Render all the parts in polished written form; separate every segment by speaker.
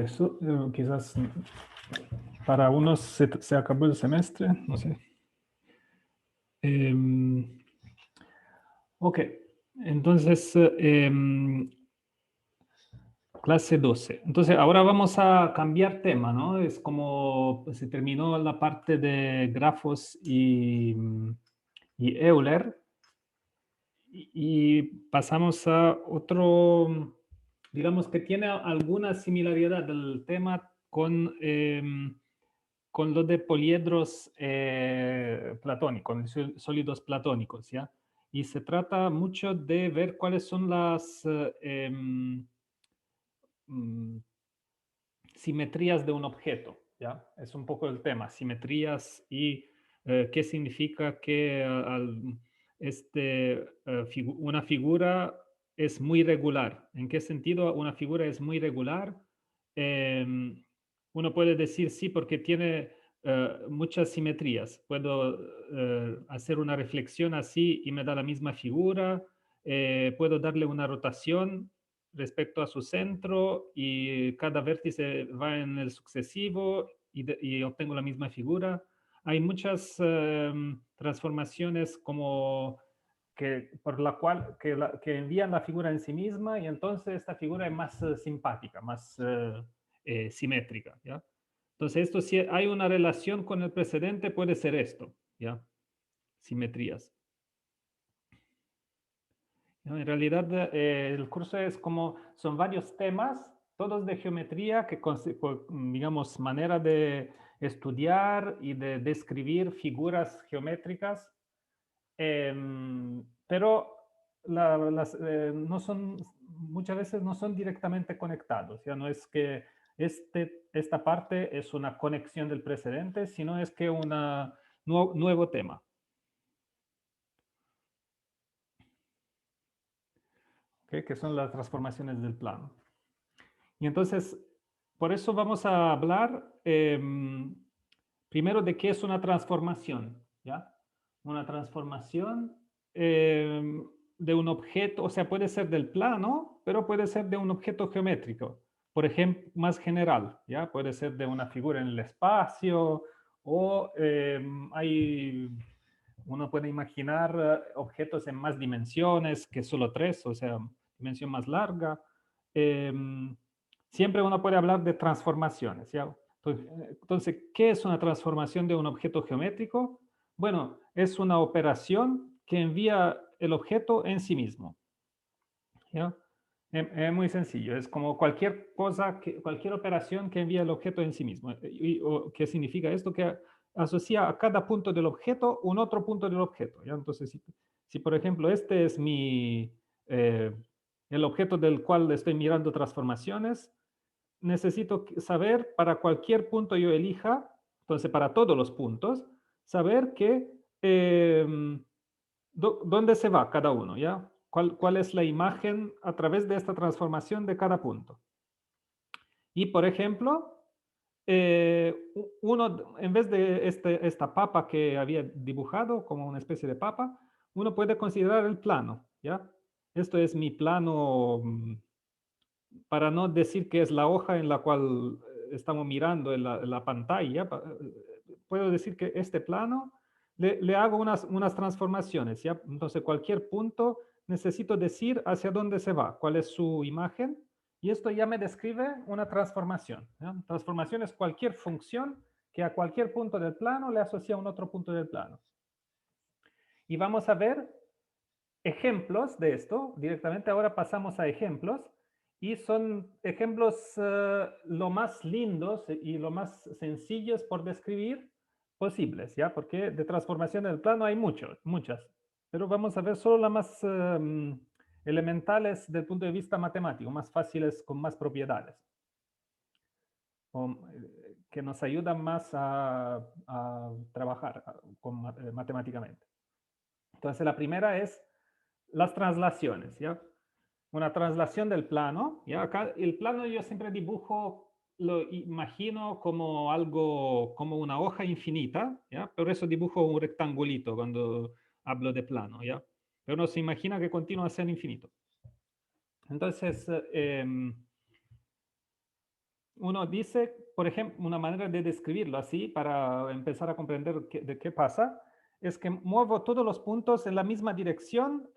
Speaker 1: Eso, quizás para unos se acabó el semestre, no sé. Ok, entonces, clase 12. Entonces, ahora vamos a cambiar tema, ¿no? Es como pues, se terminó la parte de grafos y Euler. Y pasamos a otro, digamos que tiene alguna similaridad del tema con lo de poliedros platónicos, sólidos platónicos, ¿ya? Y se trata mucho de ver cuáles son las mm, simetrías de un objeto, ¿ya? Es un poco el tema, simetrías y qué significa que una figura es muy regular. ¿En qué sentido una figura es muy regular? Uno puede decir sí porque tiene muchas simetrías. Puedo hacer una reflexión así y me da la misma figura. Puedo darle una rotación respecto a su centro y cada vértice va en el sucesivo y obtengo la misma figura. Hay muchas transformaciones como por la cual que envían la figura en sí misma y entonces esta figura es más simpática, más simétrica, ¿ya? Entonces, esto si hay una relación con el precedente, puede ser esto, ¿ya? Simetrías. No, en realidad, el curso es como, son varios temas, todos de geometría, digamos, manera de estudiar y de describir figuras geométricas, pero no son, muchas veces no son directamente conectados, ya no es que esta parte es una conexión del precedente, sino es que un nuevo tema. ¿Okay? Que son las transformaciones del plano. Y entonces, por eso vamos a hablar primero de qué es una transformación, ¿ya? Una transformación de un objeto, o sea, puede ser del plano, pero puede ser de un objeto geométrico. Por ejemplo, más general, ¿ya? Puede ser de una figura en el espacio o uno puede imaginar objetos en más dimensiones que solo tres, o sea, dimensión más larga. Siempre uno puede hablar de transformaciones, ¿ya? Entonces, ¿qué es una transformación de un objeto geométrico? Bueno, es una operación que envía el objeto en sí mismo, ¿ya? Es muy sencillo, es como cualquier cosa, cualquier operación que envía el objeto en sí mismo. ¿Qué significa esto? Que asocia a cada punto del objeto un otro punto del objeto, ¿ya? Entonces, si por ejemplo este es el objeto del cual estoy mirando transformaciones, necesito saber para cualquier punto yo elija, entonces para todos los puntos, saber dónde se va cada uno, ¿ya? ¿Cuál es la imagen a través de esta transformación de cada punto? Y, por ejemplo, uno, en vez de esta papa que había dibujado como una especie de papa, uno puede considerar el plano, ¿ya? Esto es mi plano, para no decir que es la hoja en la cual estamos mirando en la pantalla, puedo decir que este plano le hago unas transformaciones, ¿ya? Entonces, cualquier punto necesito decir hacia dónde se va, cuál es su imagen, y esto ya me describe una transformación, ¿ya? Transformación es cualquier función que a cualquier punto del plano le asocia a un otro punto del plano. Y vamos a ver ejemplos de esto. Directamente ahora pasamos a ejemplos. Y son ejemplos lo más lindos y lo más sencillos por describir posibles, ¿ya? Porque de transformación del plano hay muchas. Pero vamos a ver solo las más elementales del punto de vista matemático, más fáciles, con más propiedades. Que nos ayudan más a trabajar matemáticamente. Entonces, la primera es las translaciones, ¿ya? Una translación del plano, ¿ya? Acá el plano yo siempre dibujo, lo imagino como algo, como una hoja infinita, ¿ya? Por eso dibujo un rectangulito cuando hablo de plano, ¿ya? Pero uno se imagina que continúa siendo infinito. Entonces, uno dice, por ejemplo, una manera de describirlo así para empezar a comprender de qué pasa, es que muevo todos los puntos en la misma dirección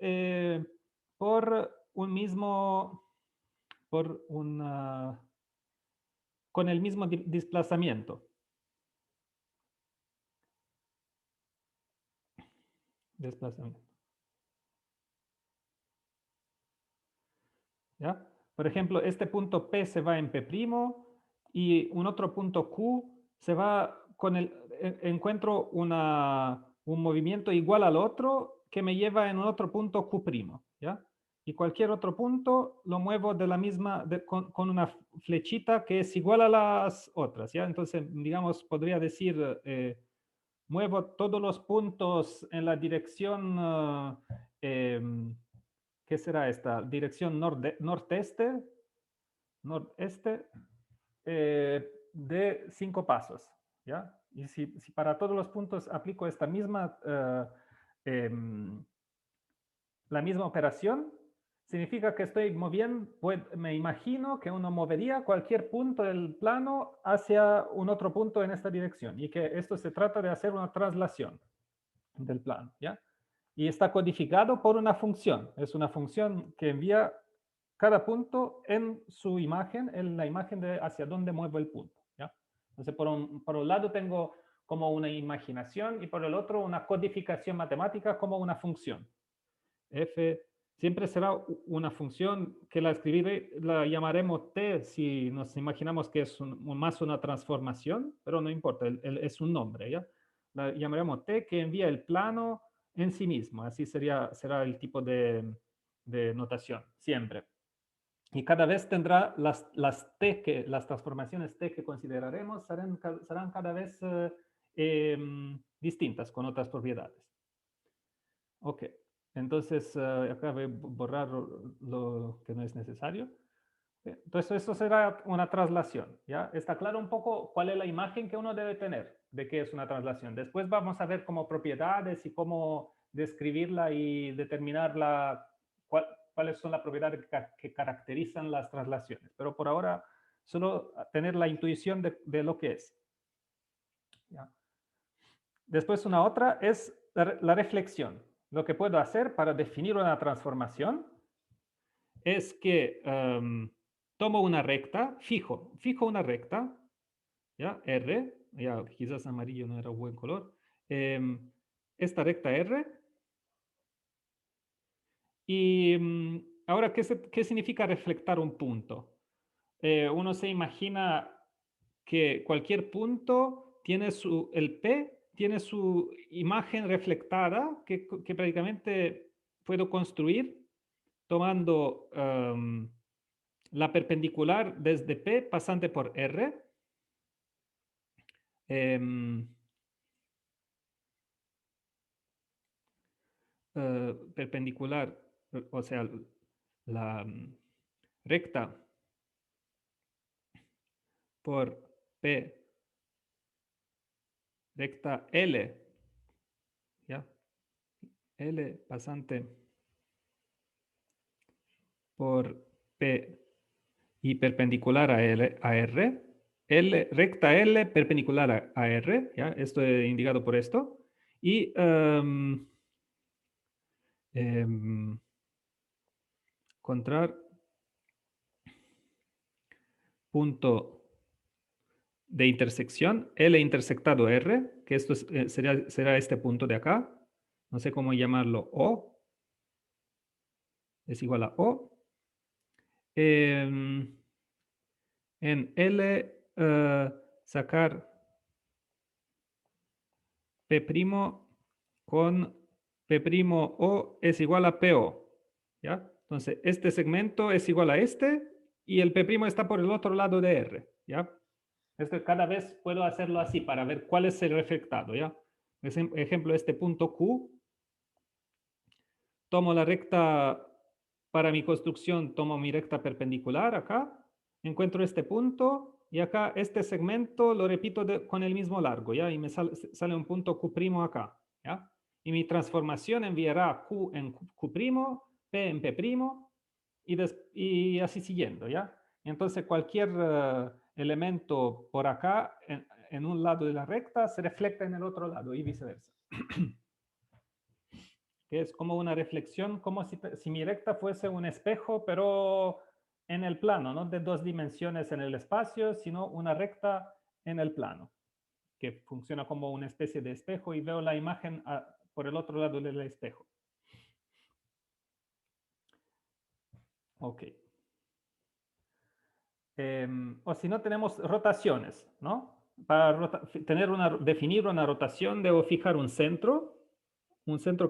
Speaker 1: por un mismo, por una, con el mismo desplazamiento. Desplazamiento. ¿Ya? Por ejemplo, este punto P se va en P' y un otro punto Q se va con el, encuentro un movimiento igual al otro que me lleva en un otro punto Q', ¿ya? Y cualquier otro punto lo muevo de la misma, con una flechita que es igual a las otras, ¿ya? Entonces, digamos, podría decir, muevo todos los puntos en la dirección, ¿qué será esta? Dirección norteste, de 5 pasos, ¿ya? Y si para todos los puntos aplico esta misma, la misma operación, significa que estoy moviendo, me imagino que uno movería cualquier punto del plano hacia un otro punto en esta dirección y que esto se trata de hacer una traslación del plano, ¿ya? Y está codificado por una función. Es una función que envía cada punto en su imagen, en la imagen de hacia dónde muevo el punto, ¿ya? Entonces, por un lado tengo como una imaginación y por el otro una codificación matemática como una función. F siempre será una función que la escribiré, la llamaremos T si nos imaginamos que es más una transformación, pero no importa, es un nombre, ¿ya? La llamaremos T que envía el plano en sí mismo, así será el tipo de notación, siempre. Y cada vez tendrá las transformaciones T que consideraremos serán cada vez distintas con otras propiedades. Ok, entonces acá voy a borrar lo que no es necesario. Entonces esto será una traslación, ¿ya? Está claro un poco cuál es la imagen que uno debe tener de qué es una traslación. Después vamos a ver como propiedades y cómo describirla y determinar cuáles son las propiedades que caracterizan las traslaciones. Pero por ahora solo tener la intuición de lo que es. ¿Ya? Después una otra es la reflexión. Lo que puedo hacer para definir una transformación es que tomo una recta, fijo una recta, ¿ya? R, ya quizás amarillo no era un buen color, esta recta R, y ahora, ¿qué significa reflectar un punto? Uno se imagina que cualquier punto tiene el P tiene su imagen reflectada que prácticamente puedo construir tomando la perpendicular desde P pasante por R. Perpendicular, o sea, la recta por P, recta L, ¿ya? L pasante por P y perpendicular a R, recta L perpendicular a R, ¿ya? Esto es indicado por esto. Y encontrar punto de intersección, L intersectado R, que esto será este punto de acá. No sé cómo llamarlo, O. Es igual a O. En L, sacar P' con P' O es igual a PO. ¿Ya? Entonces, este segmento es igual a este y el P' está por el otro lado de R. ¿Ya? Esto cada vez puedo hacerlo así para ver cuál es el reflectado. ¿Ya? Ejemplo, este punto Q. Tomo la recta para mi construcción, tomo mi recta perpendicular acá, encuentro este punto y acá este segmento lo repito con el mismo largo, ¿ya? Y me sale un punto Q' acá, ¿ya? Y mi transformación enviará Q en Q', P en P' y así siguiendo, ¿ya? Entonces cualquier elemento por acá, en un lado de la recta, se refleja en el otro lado y viceversa. Que es como una reflexión, como si mi recta fuese un espejo, pero en el plano, no de dos dimensiones en el espacio, sino una recta en el plano, que funciona como una especie de espejo y veo la imagen por el otro lado del espejo. Ok. O si no, tenemos rotaciones, ¿no? Para definir una rotación, debo fijar un centro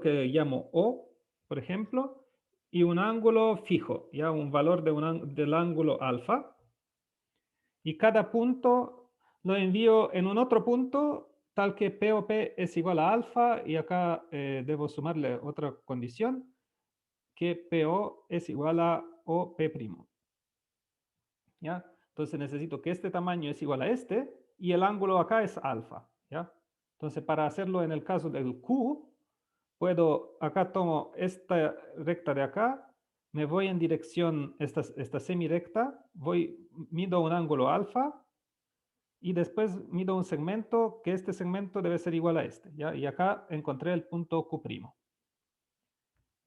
Speaker 1: que llamo O, por ejemplo, y un ángulo fijo, ya un valor del ángulo alfa. Y cada punto lo envío en un otro punto tal que P o P es igual a alfa, y acá debo sumarle otra condición, que PO es igual a OP'. ¿Ya? Entonces necesito que este tamaño es igual a este, y el ángulo acá es alfa. ¿Ya? Entonces, para hacerlo en el caso del Q, acá tomo esta recta de acá, me voy en dirección, esta semirecta, mido un ángulo alfa, y después mido un segmento, que este segmento debe ser igual a este, ¿ya? Y acá encontré el punto Q'.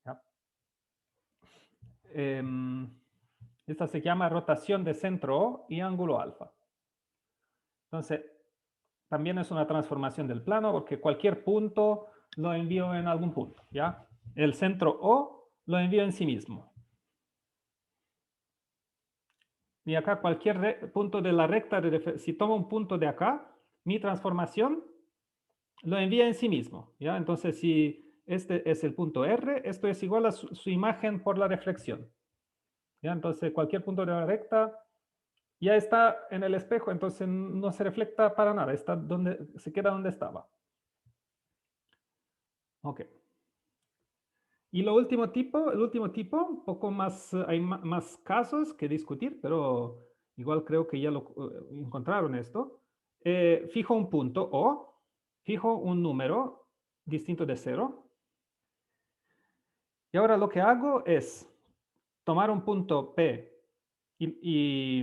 Speaker 1: ¿Ya? Esta se llama rotación de centro O y ángulo alfa. Entonces, también es una transformación del plano, porque cualquier punto lo envío en algún punto, ¿ya? El centro O lo envío en sí mismo. Y acá cualquier punto de la recta, si tomo un punto de acá, mi transformación lo envía en sí mismo, ¿ya? Entonces, si este es el punto R, esto es igual a su imagen por la reflexión, ¿ya? Entonces, cualquier punto de la recta ya está en el espejo, entonces no se refleja para nada, se queda donde estaba. Ok. Y el último tipo, un poco más, hay más casos que discutir, pero igual creo que ya lo encontraron esto. Fijo un punto O, fijo un número distinto de 0. Y ahora lo que hago es tomar un punto P y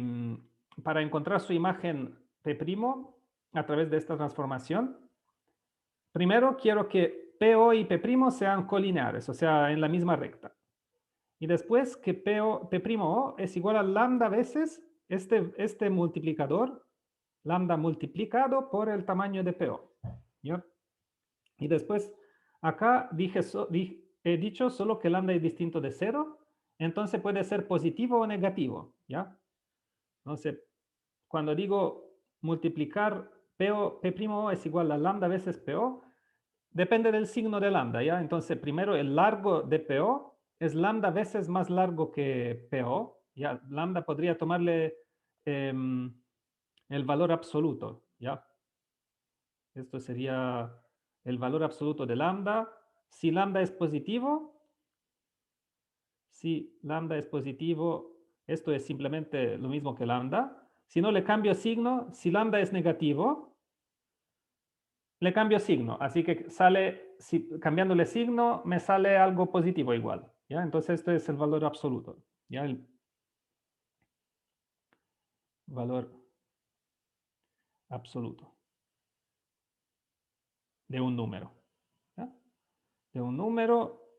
Speaker 1: para encontrar su imagen P' a través de esta transformación, primero quiero que PO y P' sean colineares, o sea, en la misma recta. Y después que P'O es igual a lambda veces este multiplicador, lambda multiplicado por el tamaño de PO. ¿Ya? Y después, acá he dicho solo que lambda es distinto de 0, entonces puede ser positivo o negativo. ¿Ya? Entonces, cuando digo multiplicar P'O es igual a lambda veces PO, depende del signo de lambda, ¿ya? Entonces, primero el largo de PO es lambda veces más largo que PO, ¿ya? Lambda podría tomarle el valor absoluto, ¿ya? Esto sería el valor absoluto de lambda. Si lambda es positivo, esto es simplemente lo mismo que lambda. Si no, le cambio signo. Si lambda es negativo, le cambio signo, así que cambiándole signo me sale algo positivo igual, ¿ya? Entonces esto es el valor absoluto, ¿ya? El valor absoluto de un número, ¿ya? De un número,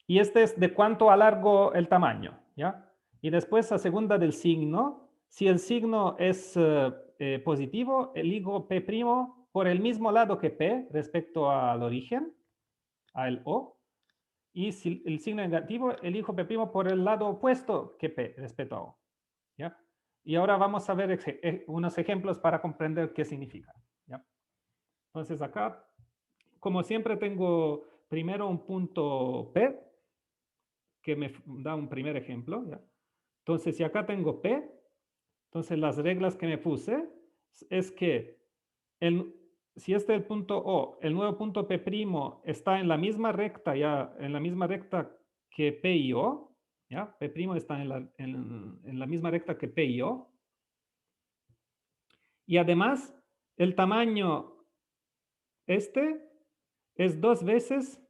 Speaker 1: y este es de cuánto alargo el tamaño, ¿ya? Y después a segunda del signo, si el signo es positivo, elijo P' por el mismo lado que P respecto al origen, al O. Y si el signo negativo, elijo P' por el lado opuesto que P respecto a O. ¿Ya? Y ahora vamos a ver unos ejemplos para comprender qué significa. ¿Ya? Entonces acá, como siempre, tengo primero un punto P, que me da un primer ejemplo. ¿Ya? Entonces, si acá tengo P, entonces las reglas que me puse es que si este es el punto O, el nuevo punto P' está en la misma recta, que P y O, ¿ya? P' está en la misma recta que P y O. Y además, el tamaño es 2 veces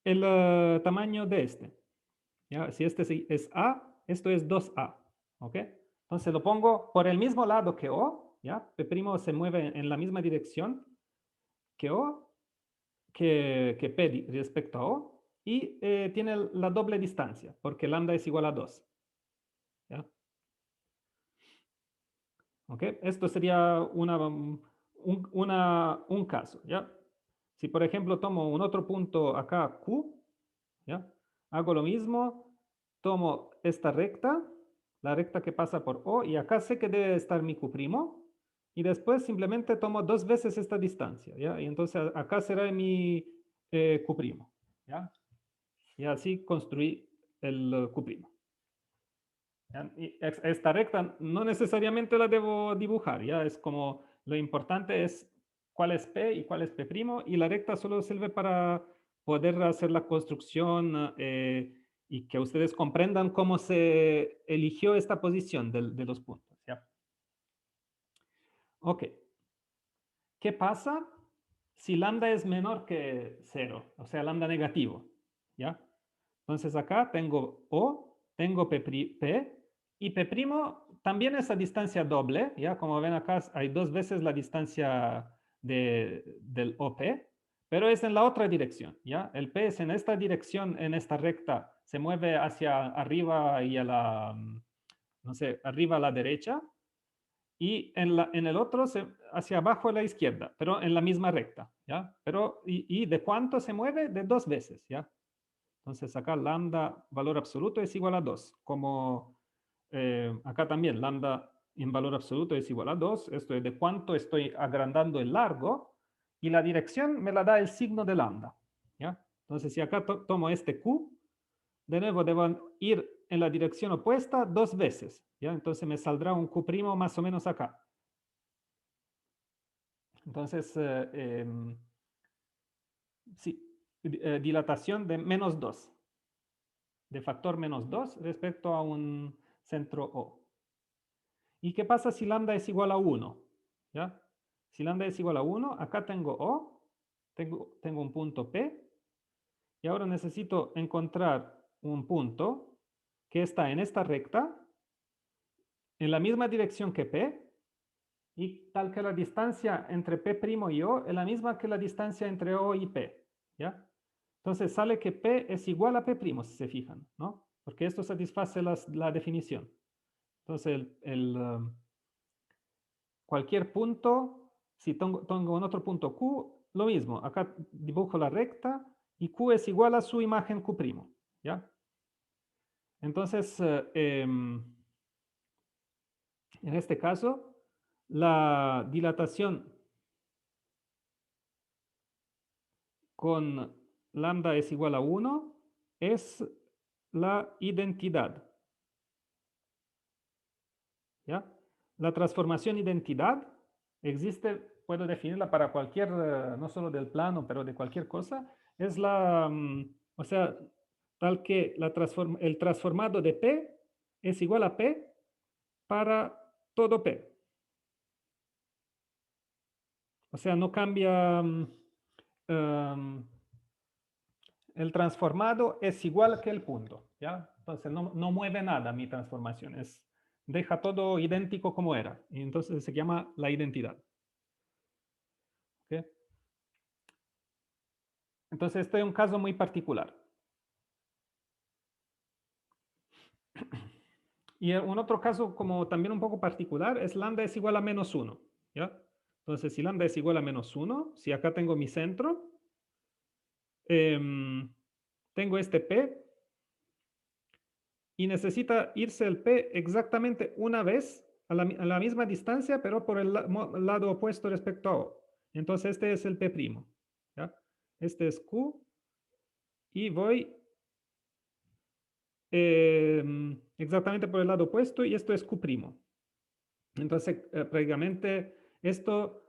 Speaker 1: el tamaño de este. ¿Ya? Si este es A, esto es 2A. ¿Ok? Entonces lo pongo por el mismo lado que O, ¿ya? P' se mueve en la misma dirección que O, que P respecto a O, y tiene la doble distancia, porque lambda es igual a 2. ¿Ya? ¿Ok? Esto sería un caso, ¿ya? Si por ejemplo tomo un otro punto acá, Q, ¿ya? Hago lo mismo, tomo esta recta, la recta que pasa por O, y acá sé que debe estar mi Q', y después simplemente tomo 2 veces esta distancia, ¿ya? Y entonces acá será mi Q', ¿ya? Y así construí el Q'. ¿Ya? Y esta recta no necesariamente la debo dibujar, ¿ya? Es como lo importante es cuál es P y cuál es P', y la recta solo sirve para poder hacer la construcción y que ustedes comprendan cómo se eligió esta posición de los puntos, ¿ya? Ok. ¿Qué pasa si lambda es menor que 0? O sea, lambda negativo, ¿ya? Entonces acá tengo O, tengo P, y P' también es a distancia doble, ¿ya? Como ven acá hay 2 veces la distancia del OP, pero es en la otra dirección, ¿ya? El P es en esta dirección, en esta recta, se mueve hacia arriba y a la, no sé, arriba a la derecha, y en el otro hacia abajo a la izquierda, pero en la misma recta, ¿ya? Pero, ¿y de cuánto se mueve? De 2 veces, ¿ya? Entonces acá lambda valor absoluto es igual a 2, como acá también lambda en valor absoluto es igual a 2, esto es de cuánto estoy agrandando el largo, y la dirección me la da el signo de lambda, ¿ya? Entonces si acá tomo este Q, de nuevo debo ir en la dirección opuesta 2 veces, ¿ya? Entonces me saldrá un Q' más o menos acá. Entonces, sí, dilatación de menos 2, de factor menos 2 respecto a un centro O. ¿Y qué pasa si lambda es igual a 1? ¿Ya? Si lambda es igual a 1, acá tengo O, tengo un punto P, y ahora necesito encontrar un punto que está en esta recta, en la misma dirección que P, y tal que la distancia entre P' y O es la misma que la distancia entre O y P, ¿ya? Entonces sale que P es igual a P', si se fijan, ¿no? Porque esto satisface la definición. Entonces, cualquier punto, si tengo un otro punto Q, lo mismo. Acá dibujo la recta y Q es igual a su imagen Q', ¿ya? Entonces, en este caso, la dilatación con lambda es igual a 1 es la identidad, ¿ya? La transformación identidad existe, puedo definirla para cualquier, no solo del plano, pero de cualquier cosa, es o sea, tal que el transformado de P es igual a P para todo P. O sea, no cambia, em, el transformado es igual que el punto, ¿ya? Entonces no mueve nada mi transformación, deja todo idéntico como era. Y entonces se llama la identidad. ¿Ok? Entonces este es un caso muy particular. Y un otro caso como también un poco particular es lambda es igual a menos 1, ¿ya? Entonces si lambda es igual a menos 1, si acá tengo mi centro, tengo este P, y necesita irse el P exactamente una vez a la misma distancia, pero por el lado opuesto respecto a O. Entonces este es el P', ¿ya? Este es Q, y voy exactamente por el lado opuesto, y esto es Q'. Entonces, prácticamente esto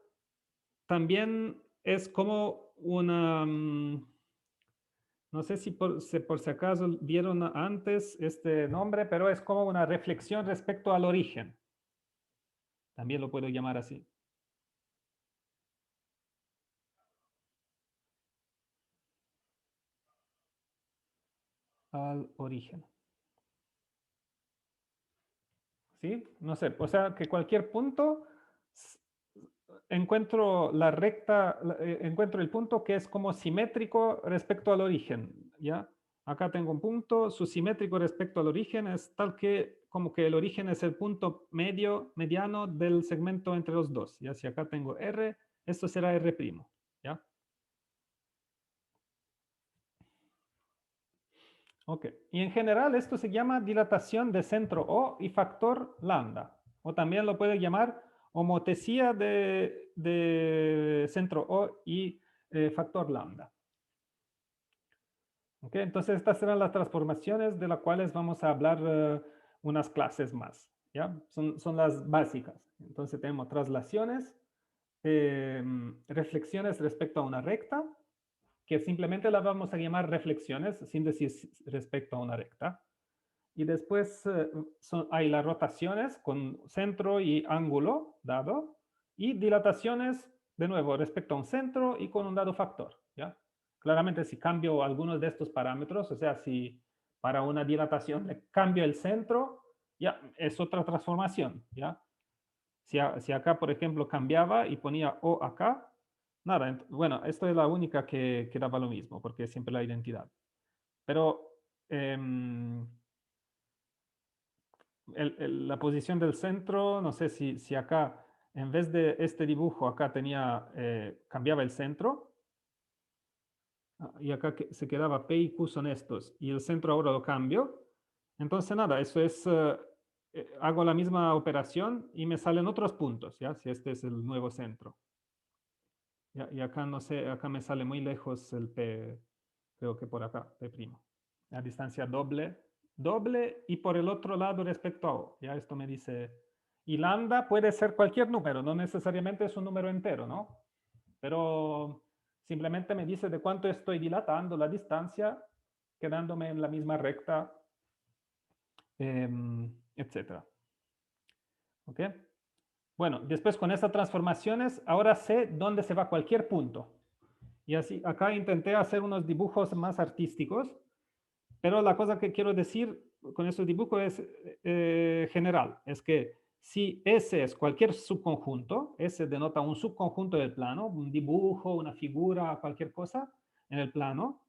Speaker 1: también es como una, no sé si por si acaso vieron antes este nombre, pero es como una reflexión respecto al origen. También lo puedo llamar así. Al origen. ¿sí? No sé, o sea, que cualquier punto encuentro la recta, encuentro el punto que es como simétrico respecto al origen, ¿ya? Acá tengo un punto, su simétrico respecto al origen es tal que como que el origen es el punto mediano del segmento entre los dos, ¿ya? Si acá tengo R, esto será R', ¿ya? Ok, y en general esto se llama dilatación de centro O y factor lambda, o también lo puede llamar homotesía de centro O y factor lambda. Ok, entonces estas serán las transformaciones de las cuales vamos a hablar unas clases más, ¿ya? Son las básicas. Entonces tenemos traslaciones, reflexiones respecto a una recta, que simplemente las vamos a llamar reflexiones, sin decir respecto a una recta. Y después hay las rotaciones con centro y ángulo dado, y dilataciones, de nuevo, respecto a un centro y con un dado factor, ¿ya? Claramente si cambio algunos de estos parámetros, o sea, si para una dilatación le cambio el centro, ya es otra transformación, ¿ya? Si acá, por ejemplo, cambiaba y ponía O acá, nada, bueno, esto es la única que daba lo mismo, porque es siempre la identidad. Pero la posición del centro, no sé si acá, en vez de este dibujo, acá tenía, cambiaba el centro, y acá se quedaba P y Q son estos, y el centro ahora lo cambio. Entonces, nada, eso es, hago la misma operación y me salen otros puntos, ¿ya? Si este es el nuevo centro. Y acá, no sé, acá me sale muy lejos el P, creo que por acá, P'. La distancia doble y por el otro lado respecto a O. Ya esto me dice, y lambda puede ser cualquier número, no necesariamente es un número entero, ¿no? Pero simplemente me dice de cuánto estoy dilatando la distancia, quedándome en la misma recta, etcétera. ¿Ok? Bueno, después con estas transformaciones, ahora sé dónde se va cualquier punto. Y así, acá intenté hacer unos dibujos más artísticos, pero la cosa que quiero decir con estos dibujos es general, es que si S es cualquier subconjunto, S denota un subconjunto del plano, un dibujo, una figura, cualquier cosa en el plano,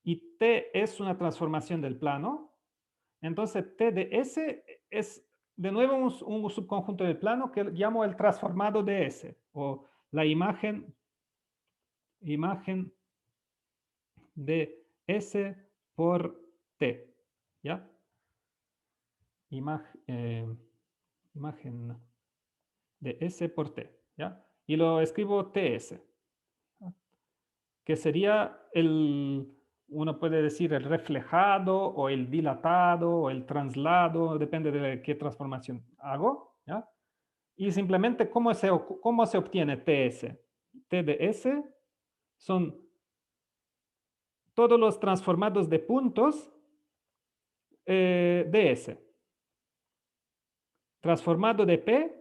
Speaker 1: y T es una transformación del plano, entonces T de S es de nuevo un subconjunto del plano que llamo el transformado de S, o la imagen de S por T, ¿ya? Imagen de S por T, ¿ya? Y lo escribo TS, que sería uno puede decir el reflejado o el dilatado o el traslado, depende de qué transformación hago, ¿ya? Y simplemente, cómo se obtiene TS? T de S son todos los transformados de puntos de S. Transformado de P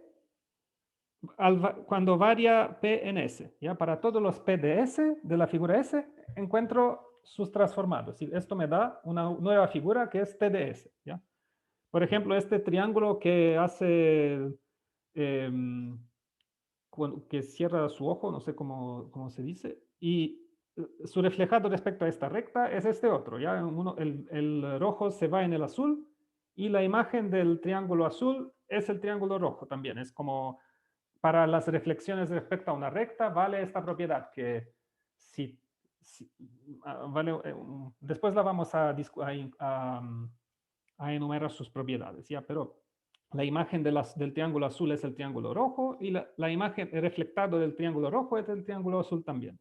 Speaker 1: cuando varía P en S. ¿ya? Para todos los P de S, de la figura S, encuentro sus transformados. Y esto me da una nueva figura que es T de S. ¿ya? Por ejemplo, este triángulo que hace, que cierra su ojo, no sé cómo se dice, y su reflejado respecto a esta recta es este otro. ¿ya? El rojo se va en el azul y la imagen del triángulo azul es el triángulo rojo también. Es como para las reflexiones respecto a una recta, vale esta propiedad que si vale, después la vamos a enumerar sus propiedades, ¿ya? Pero la imagen del triángulo azul es el triángulo rojo y la imagen reflectado del triángulo rojo es el triángulo azul también.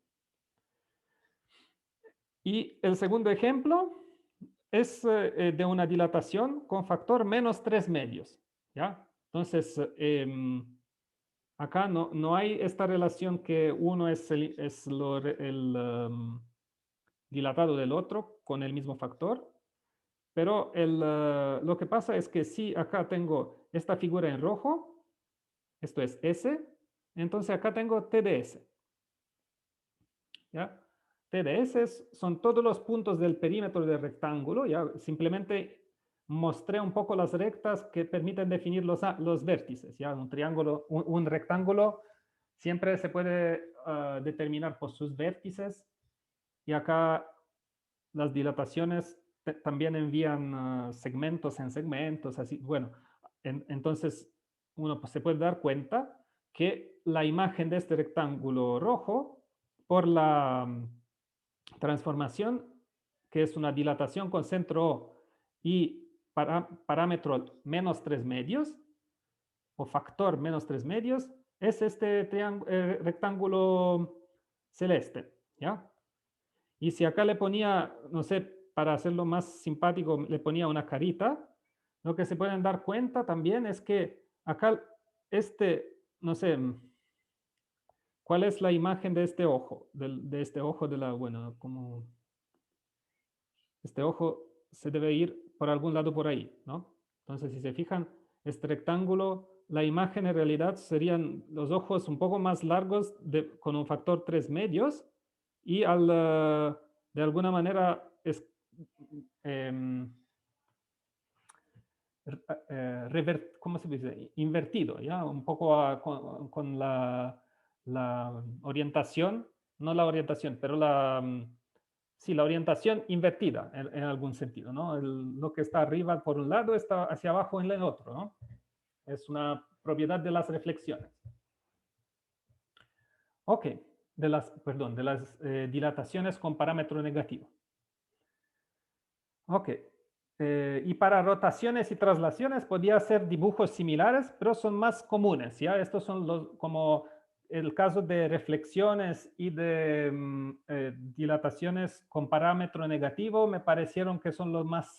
Speaker 1: Y el segundo ejemplo es de una dilatación con factor menos 3 medios, ¿ya? Entonces, acá no hay esta relación que uno es el dilatado del otro con el mismo factor, pero lo que pasa es que si acá tengo esta figura en rojo, esto es S, entonces acá tengo T de S. ¿ya? T de S son todos los puntos del perímetro del rectángulo, ¿ya? Simplemente mostré un poco las rectas que permiten definir los vértices. ¿Ya? Un triángulo, un rectángulo siempre se puede determinar por sus vértices. Y acá las dilataciones también envían segmentos en segmentos. Así. Bueno, entonces uno pues, se puede dar cuenta que la imagen de este rectángulo rojo, por la transformación, que es una dilatación con centro O y parámetro menos 3 medios, o factor menos 3 medios, es este rectángulo celeste, ¿ya? Y si acá le ponía, no sé, para hacerlo más simpático, le ponía una carita, lo que se pueden dar cuenta también es que acá no sé, ¿cuál es la imagen de este ojo? De este ojo de la, bueno, como este ojo se debe ir por algún lado por ahí, ¿no? Entonces, si se fijan, este rectángulo, la imagen en realidad serían los ojos un poco más largos con un factor 3 medios y de alguna manera es em, ¿cómo se dice? Invertido, ¿ya? Un poco con la orientación, no la orientación, pero sí, la orientación invertida en algún sentido, ¿no? Lo que está arriba por un lado está hacia abajo en el otro, ¿no? Es una propiedad de las reflexiones. Ok, perdón, de las dilataciones con parámetro negativo. Ok, y para rotaciones y traslaciones podía hacer dibujos similares, pero son más comunes, ¿ya? Estos son como el caso de reflexiones y de dilataciones con parámetro negativo, me parecieron que son los más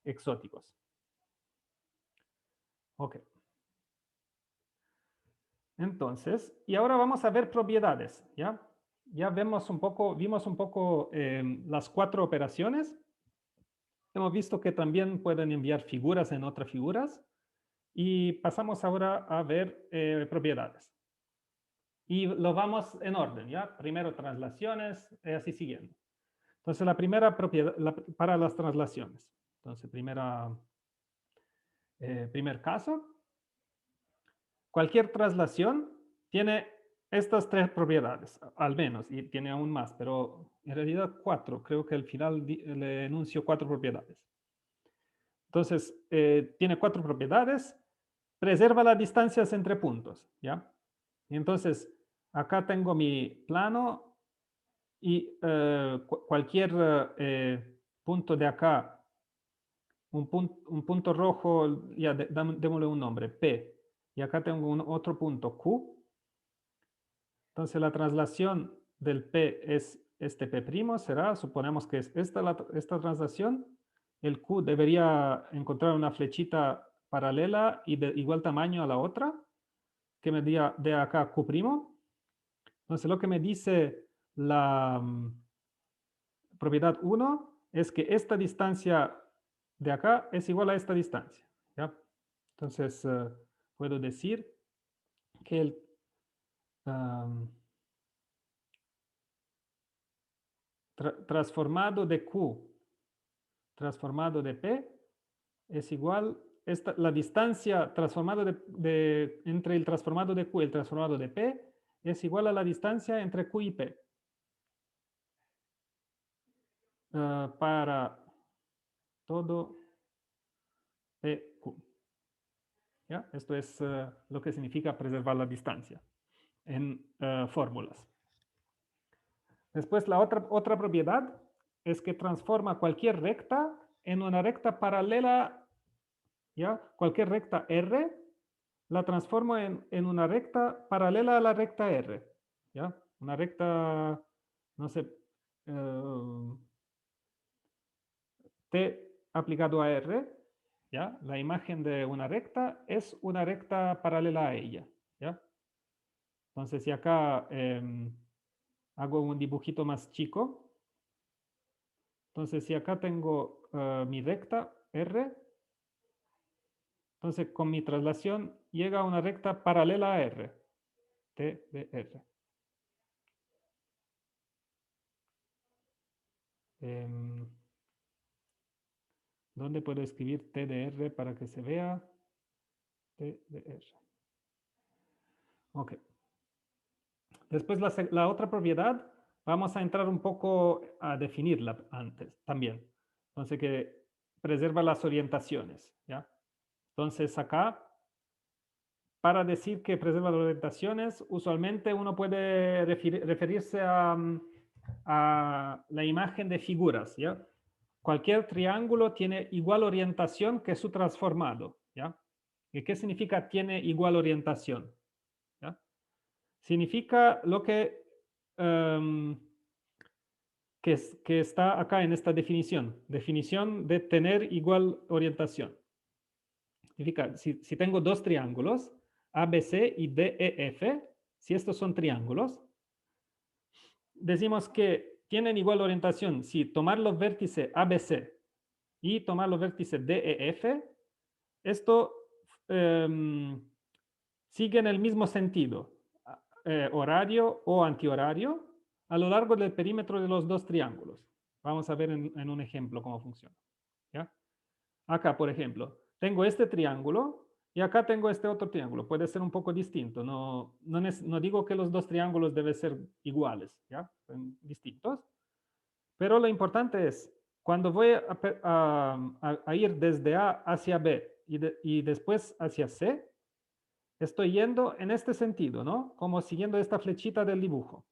Speaker 1: exóticos. Ok. Entonces, y ahora vamos a ver propiedades, ¿ya? Ya vimos un poco las 4 operaciones. Hemos visto que también pueden enviar figuras en otras figuras. Y pasamos ahora a ver propiedades. Y lo vamos en orden, ¿ya? Primero traslaciones, así siguiendo. Entonces, la primera propiedad para las traslaciones. Entonces, primer caso. Cualquier traslación tiene estas 3 propiedades, al menos, y tiene aún más, pero en realidad 4. Creo que al final le enuncio 4 propiedades. Entonces, tiene 4 propiedades. Preserva las distancias entre puntos, ¿ya? Y entonces, acá tengo mi plano y cualquier punto de acá, un punto rojo, ya démosle un nombre, P. Y acá tengo otro punto, Q. Entonces, la traslación del P es este P', será, suponemos que es esta traslación. El Q debería encontrar una flechita paralela y de igual tamaño a la otra, que me diga de acá Q'. Entonces, lo que me dice la propiedad 1 es que esta distancia de acá es igual a esta distancia, ¿ya? Entonces, puedo decir que el transformado de Q transformado de P es igual, la distancia transformado entre el transformado de Q y el transformado de P es igual a la distancia entre Q y P. Para todo PQ. ¿Ya? Esto es lo que significa preservar la distancia en fórmulas. Después, la otra propiedad es que transforma cualquier recta en una recta paralela, ¿ya? Cualquier recta R la transformo en una recta paralela a la recta R, ¿ya? Una recta, no sé, T aplicado a R, ¿ya? La imagen de una recta es una recta paralela a ella, ¿ya? Entonces, si acá hago un dibujito más chico, entonces si acá tengo mi recta R, entonces con mi traslación llega a una recta paralela a R, T de R. ¿Dónde puedo escribir TDR para que se vea? TDR. Ok. Después la otra propiedad, vamos a entrar un poco a definirla antes también. Entonces, que preserva las orientaciones, ¿ya? Entonces, acá, para decir que preserva las orientaciones, usualmente uno puede referirse a la imagen de figuras, ¿ya? Cualquier triángulo tiene igual orientación que su transformado, ¿ya? ¿Y qué significa tiene igual orientación? ¿Ya? Significa lo em, que está acá en esta definición. Definición de tener igual orientación. Significa, si tengo dos triángulos, ABC y DEF, si estos son triángulos, decimos que tienen igual orientación si tomar los vértices ABC y tomar los vértices DEF, esto sigue en el mismo sentido, horario o antihorario, a lo largo del perímetro de los dos triángulos. Vamos a ver en un ejemplo cómo funciona. ¿Ya? Acá, por ejemplo, tengo este triángulo y acá tengo este otro triángulo. Puede ser un poco distinto. No digo que los dos triángulos deben ser iguales, ¿ya? Son distintos. Pero lo importante es, cuando voy a ir desde A hacia B y después hacia C, estoy yendo en este sentido, ¿no? Como siguiendo esta flechita del dibujo,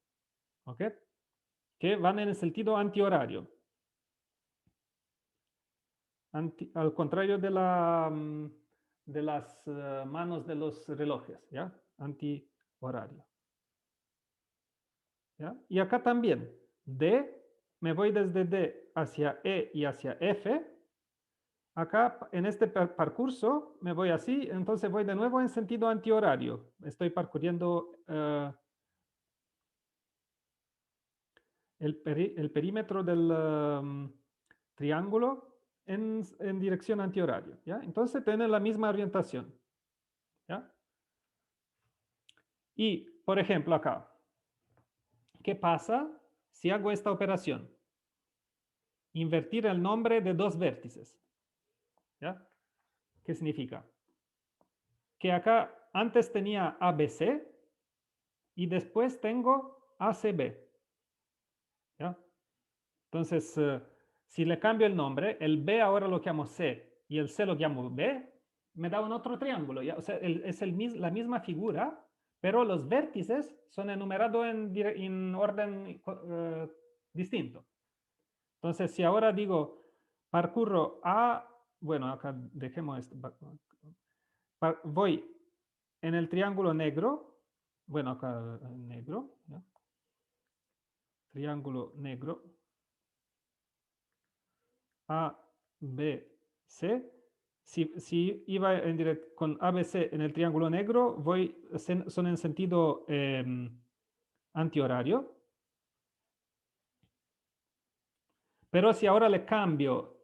Speaker 1: ¿ok? Que van en el sentido antihorario. Al contrario de de las manos de los relojes, ¿ya? Antihorario. ¿Ya? Y acá también, D, me voy desde D hacia E y hacia F. Acá en este percurso me voy así, entonces voy de nuevo en sentido antihorario. Estoy parcuriendo el perímetro del triángulo en dirección antihorario, ¿ya? Entonces tiene la misma orientación, ¿ya? Y, por ejemplo, acá, ¿qué pasa si hago esta operación? Invertir el nombre de dos vértices, ¿ya? ¿Qué significa? Que acá antes tenía ABC y después tengo ACB, ¿ya? Entonces, si le cambio el nombre, el B ahora lo llamo C y el C lo llamo B, me da un otro triángulo, ¿ya? O sea, es la misma figura, pero los vértices son enumerados en orden distinto. Entonces, si ahora digo, parcurro A, bueno, acá dejemos esto. Voy en el triángulo negro, bueno, acá negro, ¿ya? Triángulo negro, A, B, C. Si iba con ABC en el triángulo negro, son en sentido antihorario. Pero si ahora le cambio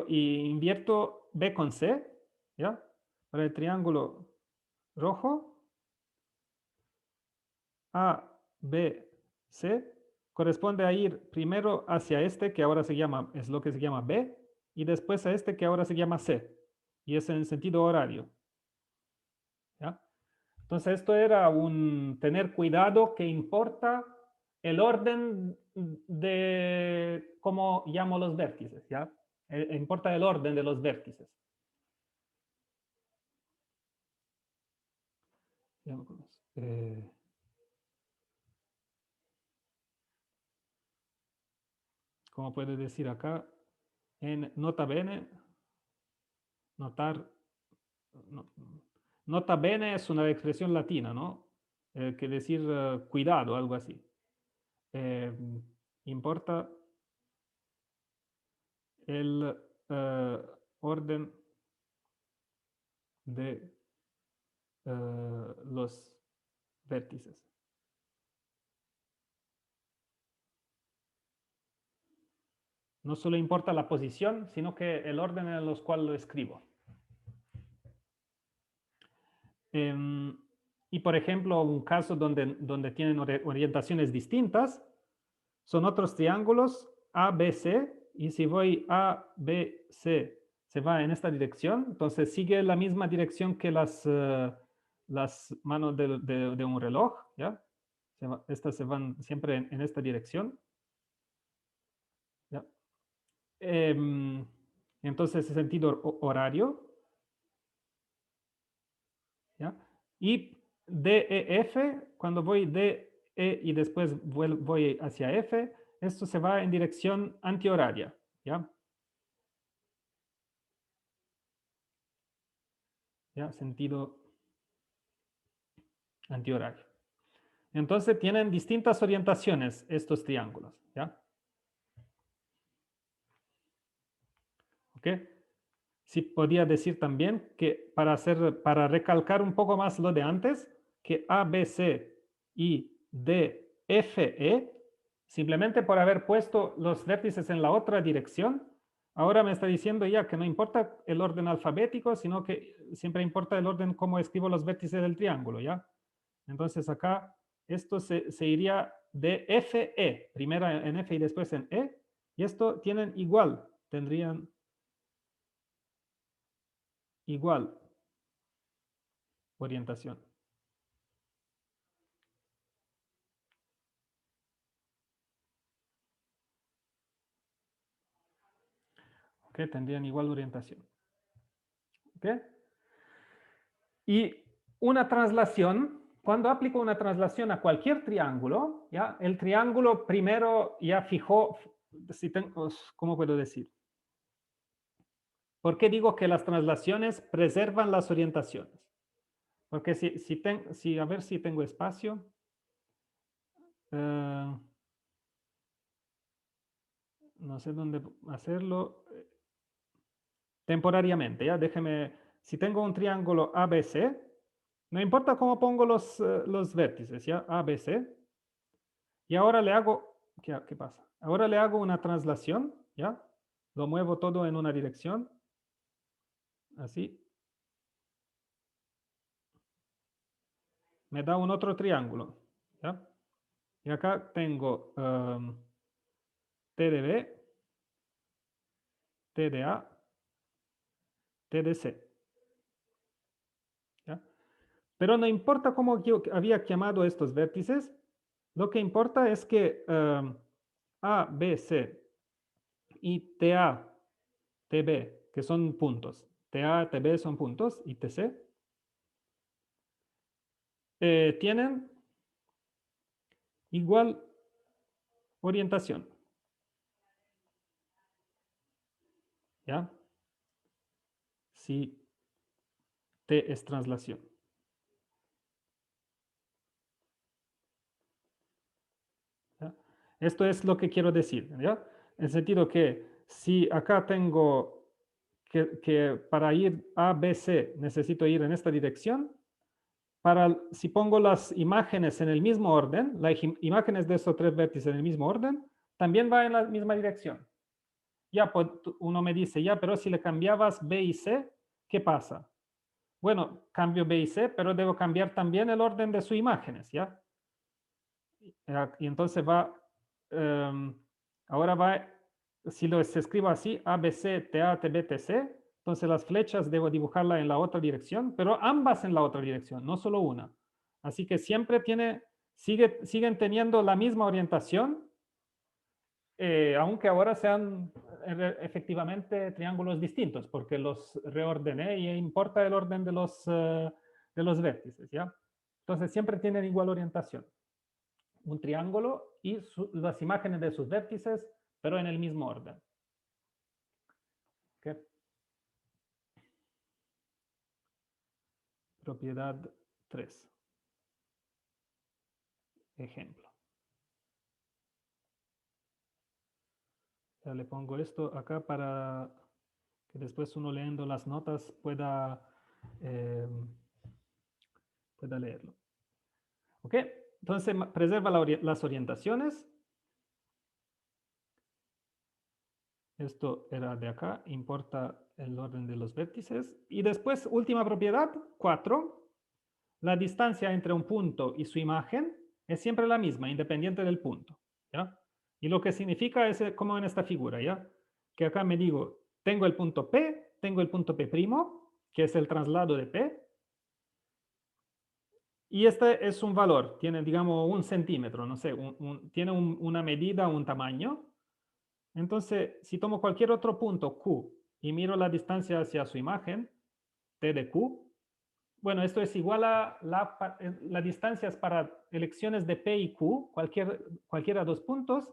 Speaker 1: y invierto B con C, ¿ya? Para el triángulo rojo, A, B, C, corresponde a ir primero hacia este, que ahora es lo que se llama B, y después a este, que ahora se llama C, y es en el sentido horario. ¿Ya? Entonces, esto era un tener cuidado que importa el orden de cómo llamo los vértices, ¿ya? Importa el orden de los vértices. Como puede decir acá, en nota bene, notar, no, nota bene es una expresión latina, ¿no? Que decir cuidado, algo así. Eh, importa el orden de los vértices. No solo importa la posición, sino que el orden en los cual lo escribo. Y por ejemplo, un caso donde tienen orientaciones distintas son otros triángulos ABC y si voy A, B, C, se va en esta dirección, entonces sigue la misma dirección que las manos de un reloj, ¿ya? Estas se van siempre en esta dirección, ¿ya? Entonces, sentido horario, ¿ya? Y D, E, F, cuando voy D, E y después voy hacia F, esto se va en dirección antihoraria, ¿ya? ¿Ya? Sentido antihorario. Entonces tienen distintas orientaciones estos triángulos, ¿ya? ¿Ok? Sí, podía decir también que para recalcar un poco más lo de antes, que A, B, C y D, F, E, simplemente por haber puesto los vértices en la otra dirección, ahora me está diciendo ya que no importa el orden alfabético, sino que siempre importa el orden cómo escribo los vértices del triángulo, ¿ya? Entonces acá esto se iría de F, E, primero en F y después en E, y esto tienen igual, tendrían igual orientación. ¿Ok? Tendrían igual orientación. ¿Ok? Y una traslación, cuando aplico una traslación a cualquier triángulo, ¿ya? El triángulo primero ya fijó, si tengo, ¿cómo puedo decir? ¿Por qué digo que las traslaciones preservan las orientaciones? Porque a ver si tengo espacio. No sé dónde hacerlo. Temporariamente, ¿ya? Déjeme, si tengo un triángulo ABC, no importa cómo pongo los vértices, ¿ya? ABC. Y ahora le hago, ¿qué pasa? Ahora le hago una traslación, ¿ya? Lo muevo todo en una dirección, así. Me da un otro triángulo, ¿ya? Y acá tengo T de B, T de A, T de C, ¿ya? Pero no importa cómo yo había llamado estos vértices, lo que importa es que A, B, C y TA, TB, que son puntos. TA, TB son puntos y TC tienen igual orientación. ¿Ya? Si T es traslación. ¿Ya? Esto es lo que quiero decir, ¿ya? En el sentido que si acá tengo que para ir A, B, C necesito ir en esta dirección, si pongo las imágenes en el mismo orden, las imágenes de estos tres vértices en el mismo orden, también va en la misma dirección. Ya, pues, uno me dice, ya, pero si le cambiabas B y C, ¿qué pasa? Bueno, cambio B y C, pero debo cambiar también el orden de sus imágenes, ¿ya? Y entonces ahora va, si se escribo así, A, B, C, T, A, T, B, T, C, entonces las flechas debo dibujarla en la otra dirección, pero ambas en la otra dirección, no solo una. Así que siempre siguen teniendo la misma orientación, aunque ahora sean efectivamente triángulos distintos, porque los reordené y importa el orden de los vértices, ¿ya? Entonces siempre tienen igual orientación. Un triángulo y las imágenes de sus vértices, pero en el mismo orden. ¿Okay? Propiedad 3. Ejemplo. Ya le pongo esto acá para que después uno leyendo las notas pueda leerlo. ¿Ok? Entonces preserva las orientaciones. Esto era de acá, importa el orden de los vértices. Y después, última propiedad, 4. La distancia entre un punto y su imagen es siempre la misma, independiente del punto, ¿ya? Y lo que significa es como en esta figura, ¿ya? que acá me digo, tengo el punto P, tengo el punto P', que es el traslado de P, y este es un valor, tiene, digamos, 1 centímetro, no sé, tiene una medida, un tamaño. Entonces, si tomo cualquier otro punto Q y miro la distancia hacia su imagen, T de Q, bueno, esto es igual a la distancia para elecciones de P y Q, cualquiera dos puntos,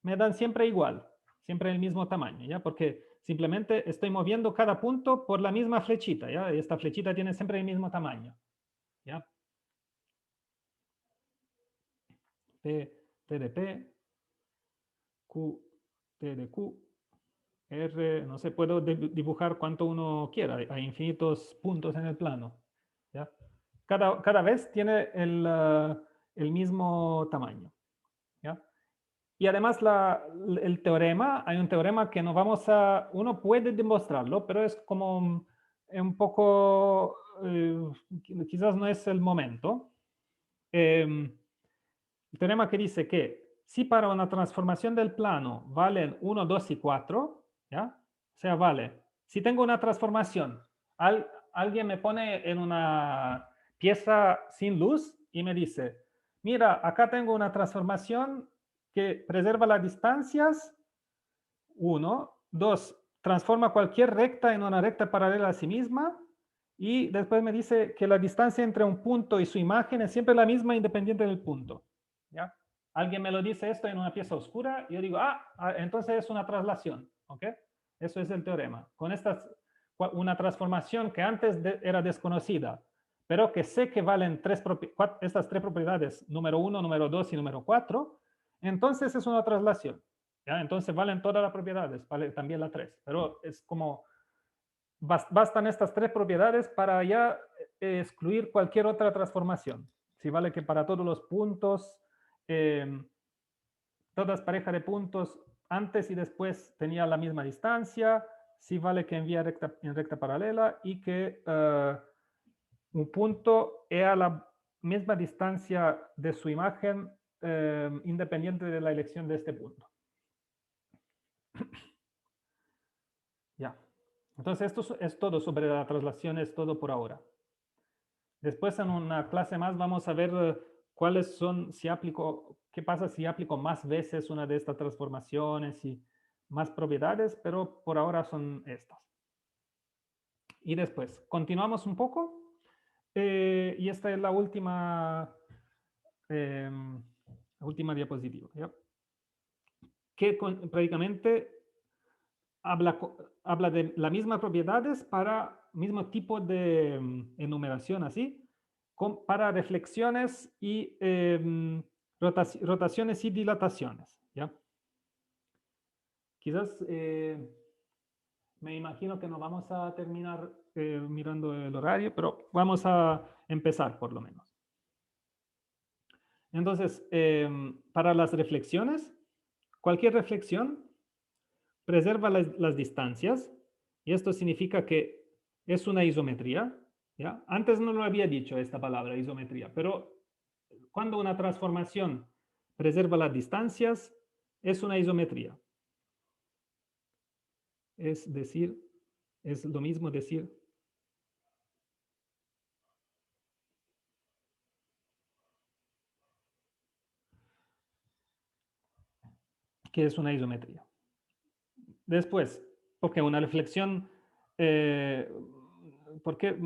Speaker 1: me dan siempre igual, siempre el mismo tamaño, ¿ya? Porque simplemente estoy moviendo cada punto por la misma flechita, ¿ya? Esta flechita tiene siempre el mismo tamaño, ¿ya? P, T de P, Q, T de Q, R, no sé, puedo dibujar cuanto uno quiera, hay infinitos puntos en el plano, ¿ya? Cada vez tiene el mismo tamaño, ¿ya? Y además el teorema, hay un teorema que no vamos a, uno puede demostrarlo, pero es como un poco, quizás no es el momento. El teorema que dice que si para una transformación del plano valen 1, 2 y 4, ¿ya? O sea, vale, si tengo una transformación, alguien me pone en una pieza sin luz y me dice, mira, acá tengo una transformación que preserva las distancias, 1, 2, transforma cualquier recta en una recta paralela a sí misma, y después me dice que la distancia entre un punto y su imagen es siempre la misma independiente del punto, ¿ya? Alguien me lo dice esto en una pieza oscura, y yo digo, entonces es una traslación, ¿ok? Eso es el teorema. Con una transformación que antes era desconocida, pero que sé que valen estas tres propiedades, número 1, número 2 y número 4, entonces es una traslación, ¿ya? Entonces valen todas las propiedades, vale también la 3, pero es como bastan estas tres propiedades para ya excluir cualquier otra transformación. Si vale que para todos los puntos, todas parejas de puntos antes y después tenía la misma distancia, si vale que envía en recta paralela y que un punto era la misma distancia de su imagen independiente de la elección de este punto. Ya. Entonces esto es todo sobre la traslación, es todo por ahora. Después en una clase más vamos a ver cuáles son, qué pasa si aplico más veces una de estas transformaciones y más propiedades, pero por ahora son estas. Y después, continuamos un poco, y esta es la última diapositiva, ¿ya? Que prácticamente habla de las mismas propiedades para mismo tipo de enumeración, así, para reflexiones y rotaciones y dilataciones, ¿ya? Quizás me imagino que no vamos a terminar mirando el horario, pero vamos a empezar por lo menos. Entonces, para las reflexiones, cualquier reflexión preserva las distancias, y esto significa que es una isometría, ¿ya? Antes no lo había dicho esta palabra, isometría, pero cuando una transformación preserva las distancias, es una isometría. Es decir, es lo mismo decir que es una isometría. Después, porque una reflexión, ¿por qué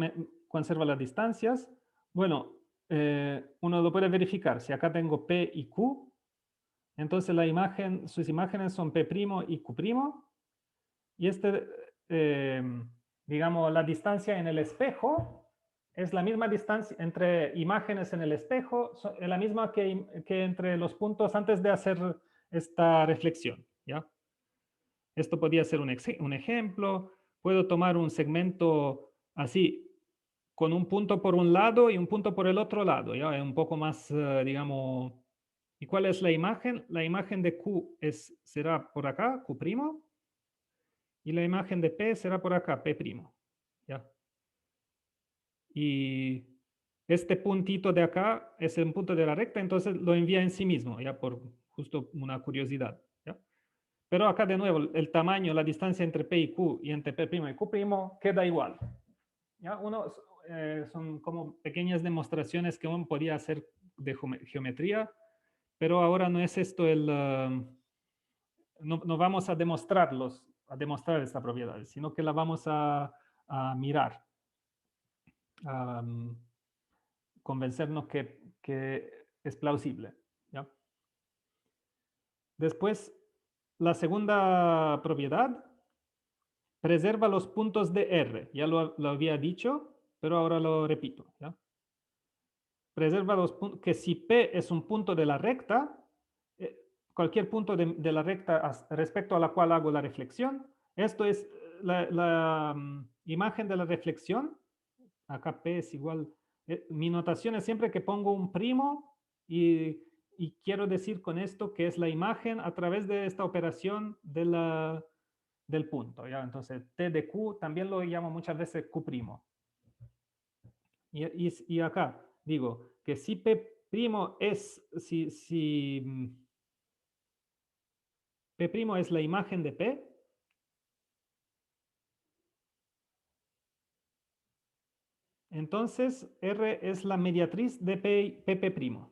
Speaker 1: conserva las distancias? Bueno, uno lo puede verificar. Si acá tengo P y Q, entonces sus imágenes son P' y Q', y digamos, la distancia en el espejo es la misma distancia entre imágenes en el espejo, es la misma que entre los puntos antes de hacer esta reflexión, ¿ya? Esto podría ser un ejemplo. Puedo tomar un segmento así, con un punto por un lado y un punto por el otro lado, ¿ya? Es un poco más, digamos. ¿Y cuál es la imagen? La imagen de Q será por acá, Q', y la imagen de P será por acá, P', ¿ya? Y este puntito de acá es el punto de la recta, entonces lo envía en sí mismo, ya por justo una curiosidad, ¿ya? Pero acá de nuevo, el tamaño, la distancia entre P y Q y entre P' y Q' queda igual. ¿Ya? Son como pequeñas demostraciones que uno podía hacer de geometría, pero ahora no es esto no vamos a demostrar esta propiedad, sino que la vamos a mirar, a convencernos que es plausible. ¿Ya? Después, la segunda propiedad preserva los puntos de R. Ya lo había dicho, pero ahora lo repito. ¿Ya? Preserva los puntos, que si P es un punto de la recta, cualquier punto de la recta respecto a la cual hago la reflexión, esto es la imagen de la reflexión. Acá P es igual. Mi notación es siempre que pongo un primo y quiero decir con esto que es la imagen a través de esta operación del punto. ¿Ya? Entonces, T de Q también lo llamo muchas veces Q'. Y acá digo que si P' es, si P' es la imagen de P, entonces R es la mediatriz de P'.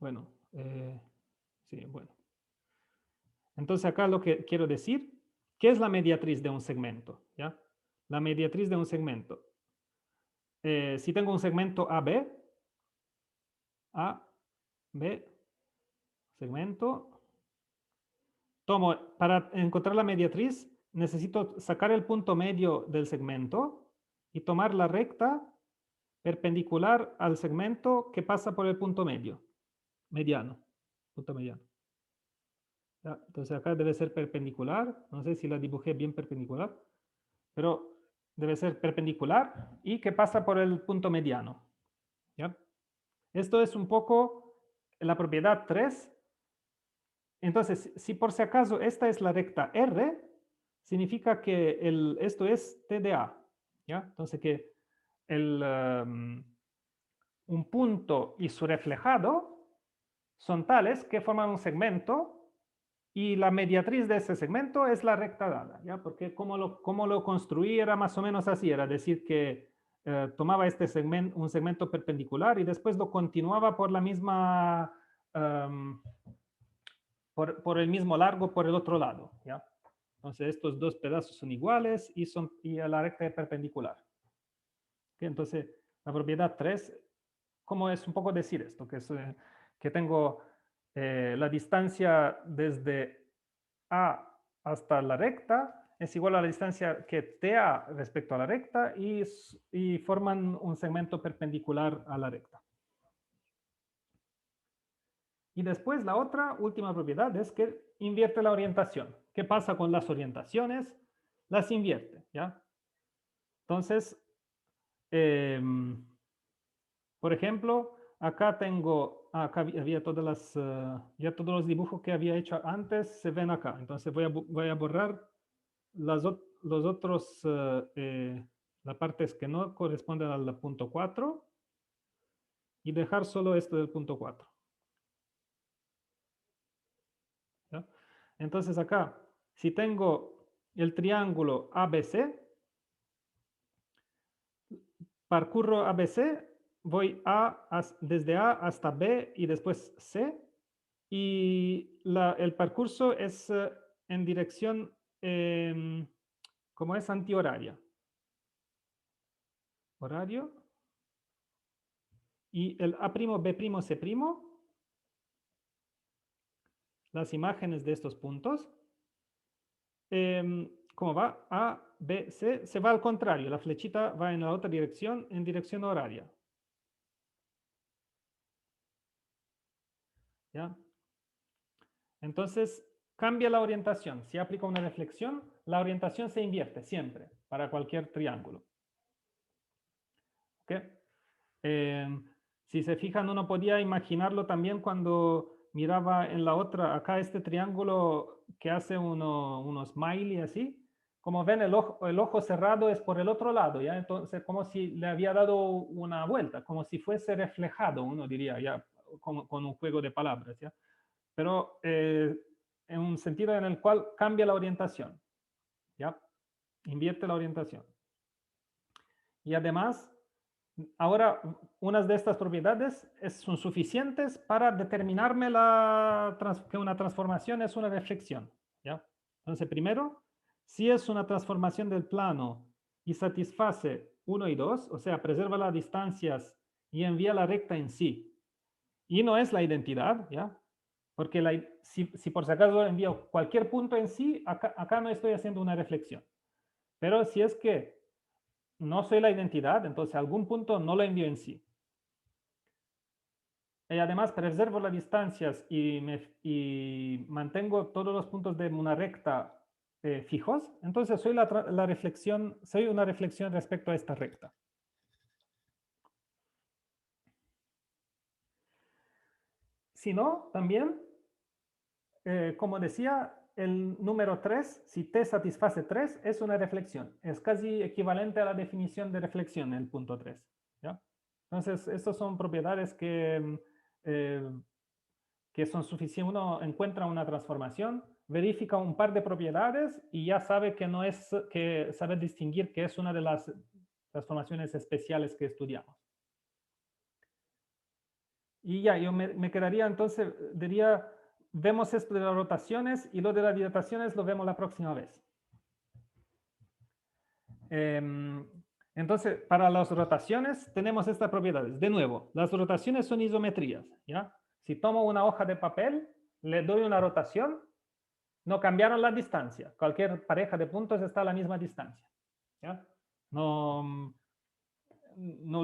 Speaker 1: Bueno, sí, bueno. Entonces acá lo que quiero decir, ¿qué es la mediatriz de un segmento? ¿Ya? La mediatriz de un segmento. Si tengo un segmento AB, segmento, para encontrar la mediatriz, necesito sacar el punto medio del segmento y tomar la recta perpendicular al segmento que pasa por el punto mediano, punto mediano. ¿Ya? Entonces acá debe ser perpendicular, no sé si la dibujé bien perpendicular, pero debe ser perpendicular y que pasa por el punto mediano. ¿Ya? Esto es un poco la propiedad 3. Entonces, si por si acaso esta es la recta R, significa que esto es T de A. ¿Ya? Entonces que un punto y su reflejado son tales que forman un segmento y la mediatriz de ese segmento es la recta dada, ¿ya? Porque como lo construí era más o menos así, era decir que tomaba un segmento perpendicular y después lo continuaba por la misma, por el mismo largo por el otro lado, ¿ya? Entonces estos dos pedazos son iguales y a la recta es perpendicular. ¿Okay? Entonces la propiedad 3, ¿cómo es un poco decir esto? Que tengo la distancia desde A hasta la recta es igual a la distancia que TA respecto a la recta y forman un segmento perpendicular a la recta. Y después la última propiedad es que invierte la orientación. ¿Qué pasa con las orientaciones? Las invierte, ¿ya? Entonces, por ejemplo, acá había ya todos los dibujos que había hecho antes se ven acá. Entonces voy a borrar los otros, las partes que no corresponden al punto 4 y dejar solo esto del punto 4. ¿Ya? Entonces acá, si tengo el triángulo ABC, parcurro ABC, voy desde A hasta B y después C, y el percurso es en dirección, como es antihoraria. Horario. Y el A', B', C', las imágenes de estos puntos, ¿cómo va? A, B, C, se va al contrario, la flechita va en la otra dirección, en dirección horaria. ¿Ya? Entonces, cambia la orientación. Si aplico una reflexión, la orientación se invierte siempre, para cualquier triángulo. ¿Ok? Si se fijan, uno podía imaginarlo también cuando miraba en la otra, acá este triángulo que hace unos smiley así. Como ven, el ojo cerrado es por el otro lado, ¿ya? Entonces, como si le había dado una vuelta, como si fuese reflejado, uno diría, ¿ya? con un juego de palabras, ¿ya? Pero en un sentido en el cual cambia la orientación, ¿ya? Invierte la orientación. Y además, ahora, unas de estas propiedades son suficientes para determinarme que una transformación es una reflexión, ¿ya? Entonces, primero, si es una transformación del plano y satisface 1 y 2, o sea, preserva las distancias y envía la recta en sí, y no es la identidad, ¿ya? Porque si por si acaso envío cualquier punto en sí, acá no estoy haciendo una reflexión. Pero si es que no soy la identidad, entonces algún punto no lo envío en sí. Y además preservo las distancias y mantengo todos los puntos de una recta fijos, entonces soy soy una reflexión respecto a esta recta. Si no, también, como decía, el número 3, si t satisface 3, es una reflexión. Es casi equivalente a la definición de reflexión, el punto 3. ¿Ya? Entonces, estas son propiedades que son suficientes. Uno encuentra una transformación, verifica un par de propiedades y ya sabe que sabe distinguir que es una de las transformaciones especiales que estudiamos. Y ya, yo me quedaría entonces, diría, vemos esto de las rotaciones y lo de las dilataciones lo vemos la próxima vez. Entonces, para las rotaciones tenemos estas propiedades. De nuevo, las rotaciones son isometrías, ¿ya? Si tomo una hoja de papel, le doy una rotación, no cambiaron la distancia. Cualquier pareja de puntos está a la misma distancia, ¿ya? No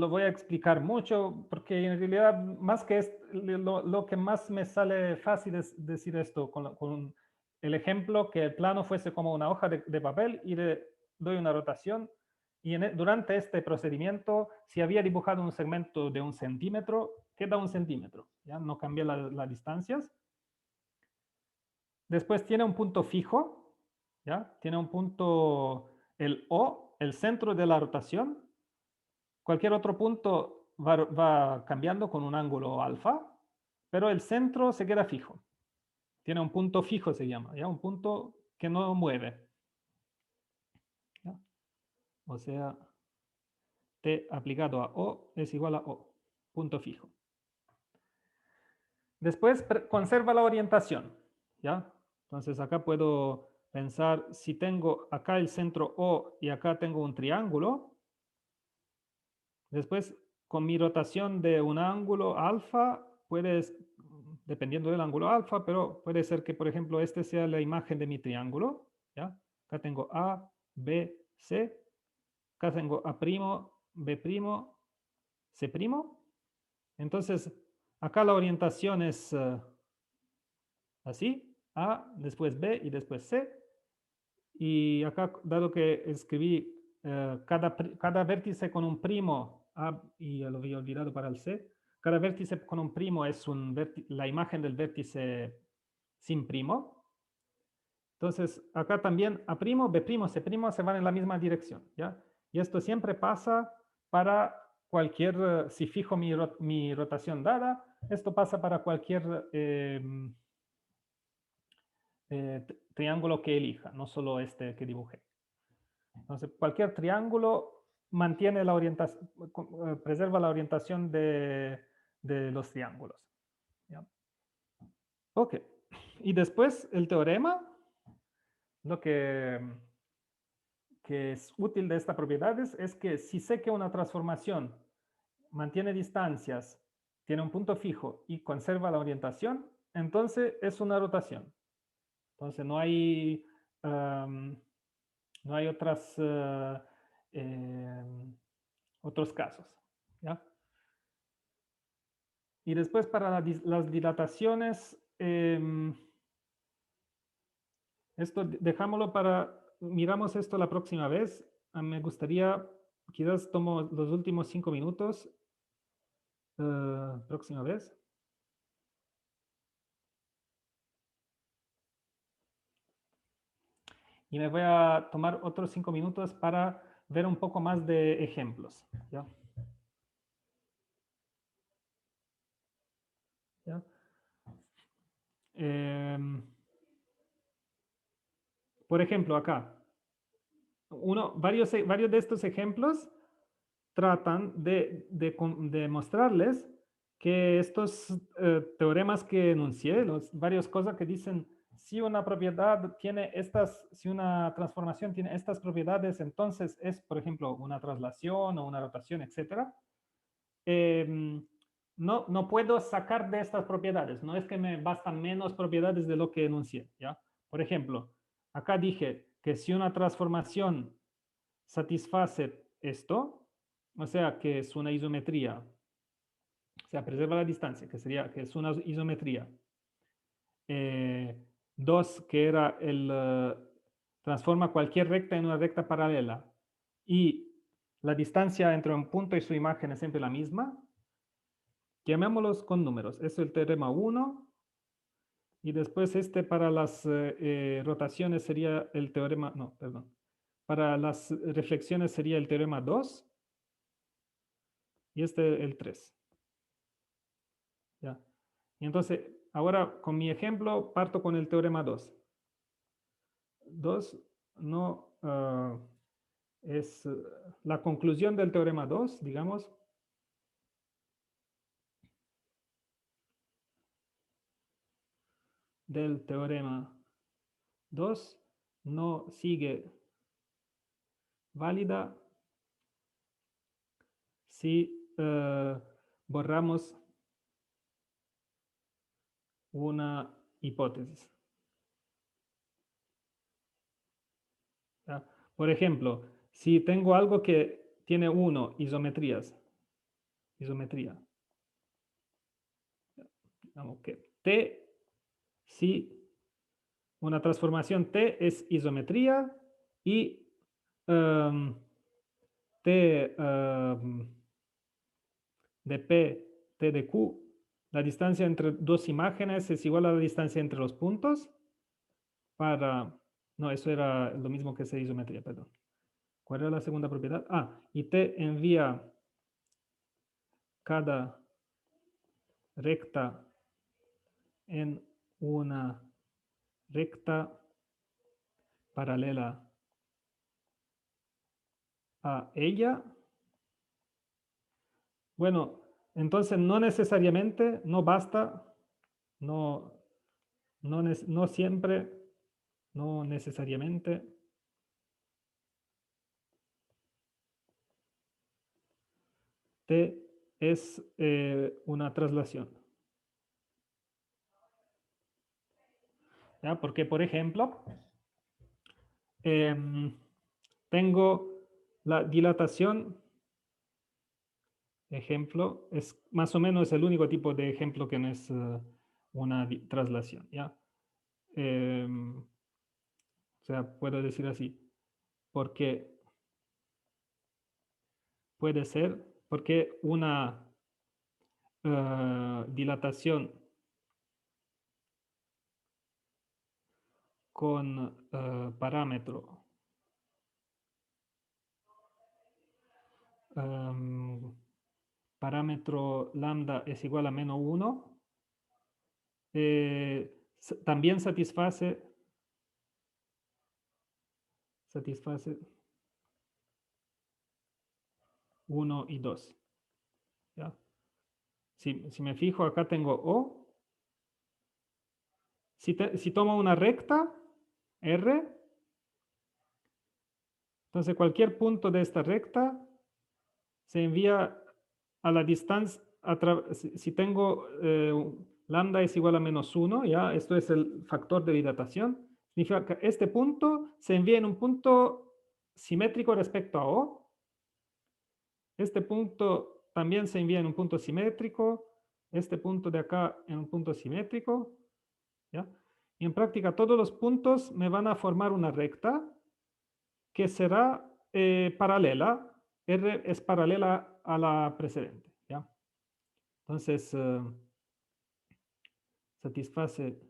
Speaker 1: lo voy a explicar mucho porque en realidad más que lo que más me sale fácil es decir esto con el ejemplo que el plano fuese como una hoja de papel y le doy una rotación y durante este procedimiento si había dibujado un segmento de 1 centímetro, queda 1 centímetro, ¿ya? No cambia las distancias. Después tiene un punto fijo, ¿ya? Tiene un punto, el O, el centro de la rotación. Cualquier otro punto va cambiando con un ángulo alfa, pero el centro se queda fijo. Tiene un punto fijo, se llama, ¿ya? Un punto que no mueve. ¿Ya? O sea, T aplicado a O es igual a O, punto fijo. Después conserva la orientación, ¿ya? Entonces acá puedo pensar, si tengo acá el centro O y acá tengo un triángulo, después con mi rotación de un ángulo alfa, dependiendo del ángulo alfa, pero puede ser que, por ejemplo, este sea la imagen de mi triángulo, ¿ya? Acá tengo A, B, C, acá tengo A', B', C'. Entonces, acá la orientación es así, A, después B y después C. Y acá, dado que escribí cada vértice con un primo, A, y ya lo había olvidado para el C, cada vértice con un primo es la imagen del vértice sin primo. Entonces, acá también A', B', C' se van en la misma dirección, ¿ya? Y esto siempre pasa para cualquier, si fijo mi rotación dada, esto pasa para cualquier triángulo que elija, no solo este que dibujé. Entonces, cualquier triángulo mantiene la orientación, preserva la orientación de los triángulos. ¿Ya? Ok. Y después el teorema, lo que es útil de estas propiedades es que si sé que una transformación mantiene distancias, tiene un punto fijo y conserva la orientación, entonces es una rotación. Entonces no hay otros casos. ¿Ya? Y después para las dilataciones, esto dejámoslo miramos esto la próxima vez. Me gustaría, quizás tomo los últimos 5 minutos, próxima vez. Y me voy a tomar otros 5 minutos para ver un poco más de ejemplos. ¿Ya? Por ejemplo, acá, varios de estos ejemplos tratan de mostrarles que estos teoremas que enuncié, varias cosas que dicen, si una propiedad tiene estas, si una transformación tiene estas propiedades, entonces es, por ejemplo, una traslación o una rotación, etc. No puedo sacar de estas propiedades. No es que me bastan menos propiedades de lo que enuncié, ¿ya? Por ejemplo, acá dije que si una transformación satisface esto, o sea, que es una isometría, o sea, preserva la distancia, que es una isometría. 2, que era transforma cualquier recta en una recta paralela. Y la distancia entre un punto y su imagen es siempre la misma. Llamémoslos con números. Este es el teorema 1. Y después para las rotaciones sería el teorema, no, perdón. Para las reflexiones sería el teorema 2. Y el 3. ¿Ya? Y entonces, ahora con mi ejemplo, parto con el teorema 2. 2 no es la conclusión del teorema 2, digamos. Del teorema 2 no sigue válida si borramos una hipótesis. ¿Ya? Por ejemplo, si tengo algo que tiene isometría, digamos que T, si una transformación T es isometría y T de P, T de Q, la distancia entre dos imágenes es igual a la distancia entre los puntos no, eso era lo mismo que esa isometría, perdón. ¿Cuál era la segunda propiedad? Y T envía cada recta en una recta paralela a ella. Bueno, entonces no necesariamente, no basta, no siempre, no necesariamente T es una traslación. ¿Ya? Porque, por ejemplo, tengo la dilatación, ejemplo, es más o menos el único tipo de ejemplo que no es una traslación, ¿ya? O sea, puedo decir así, porque puede ser, porque una dilatación con parámetro parámetro lambda es igual a menos 1, también satisface 1 y 2. ¿Ya? Si me fijo, acá tengo O. Si tomo una recta, R, entonces cualquier punto de esta recta se envía a la distancia, si tengo lambda es igual a menos 1, ¿ya? Esto es el factor de dilatación. Significa que este punto se envía en un punto simétrico respecto a O. Este punto también se envía en un punto simétrico. Este punto de acá en un punto simétrico. ¿Ya? Y en práctica todos los puntos me van a formar una recta que será paralela. R es paralela a la precedente. ¿Ya? Entonces, satisface